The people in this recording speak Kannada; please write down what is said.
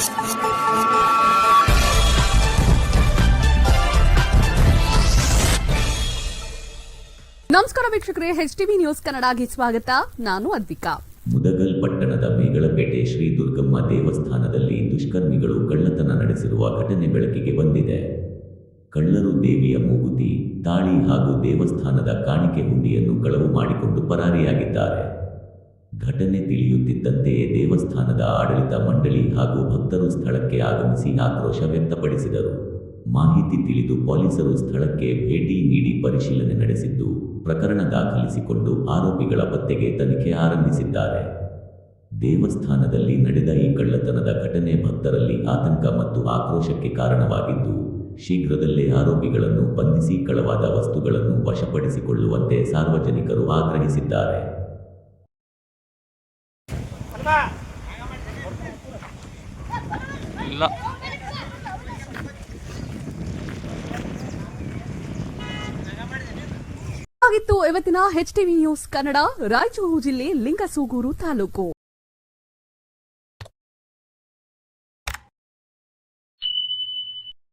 ನಮಸ್ಕಾರ ವೀಕ್ಷಕರೇ, HTV ನ್ಯೂಸ್ ಕನ್ನಡಗೆ ಸ್ವಾಗತ. ನಾನು ಅದ್ವಿಕಾ. ಮುದಗಲ್ ಪಟ್ಟಣದ ಮೇಗಳಪೇಟೆ ಶ್ರೀ ದುರ್ಗಮ್ಮ ದೇವಸ್ಥಾನದಲ್ಲಿ ದುಷ್ಕರ್ಮಿಗಳು ಕಳ್ಳತನ ನಡೆಸಿರುವ ಘಟನೆ ಬೆಳಕಿಗೆ ಬಂದಿದೆ. ಕಳ್ಳರು ದೇವಿಯ ಮೂಗುತಿ, ತಾಳಿ ಹಾಗೂ ದೇವಸ್ಥಾನದ ಕಾಣಿಕೆ ಹುಂಡಿಯನ್ನು ಕಳವು ಮಾಡಿಕೊಂಡು ಪರಾರಿಯಾಗಿದ್ದಾರೆ. ಘಟನೆ ತಿಳಿಯುತ್ತಿದ್ದಂತೆಯೇ ದೇವಸ್ಥಾನದ ಆಡಳಿತ ಮಂಡಳಿ ಹಾಗೂ ಭಕ್ತರು ಸ್ಥಳಕ್ಕೆ ಆಗಮಿಸಿ ಆಕ್ರೋಶ ವ್ಯಕ್ತಪಡಿಸಿದರು. ಮಾಹಿತಿ ತಿಳಿದು ಪೊಲೀಸರು ಸ್ಥಳಕ್ಕೆ ಭೇಟಿ ನೀಡಿ ಪರಿಶೀಲನೆ ನಡೆಸಿದ್ದು, ಪ್ರಕರಣ ದಾಖಲಿಸಿಕೊಂಡು ಆರೋಪಿಗಳ ಪತ್ತೆಗೆ ತನಿಖೆ ಆರಂಭಿಸಿದ್ದಾರೆ. ದೇವಸ್ಥಾನದಲ್ಲಿ ನಡೆದ ಈ ಕಳ್ಳತನದ ಘಟನೆ ಭಕ್ತರಲ್ಲಿ ಆತಂಕ ಮತ್ತು ಆಕ್ರೋಶಕ್ಕೆ ಕಾರಣವಾಗಿದ್ದು, ಶೀಘ್ರದಲ್ಲೇ ಆರೋಪಿಗಳನ್ನು ಬಂಧಿಸಿ ಕಳವಾದ ವಸ್ತುಗಳನ್ನು ವಶಪಡಿಸಿಕೊಳ್ಳುವಂತೆ ಸಾರ್ವಜನಿಕರು ಆಗ್ರಹಿಸಿದ್ದಾರೆ. ಇವತ್ತಿನ HTV ನ್ಯೂಸ್ ಕನ್ನಡ. ರಾಯಚೂರು ಜಿಲ್ಲೆ ಲಿಂಗಸೂಗೂರು ತಾಲೂಕು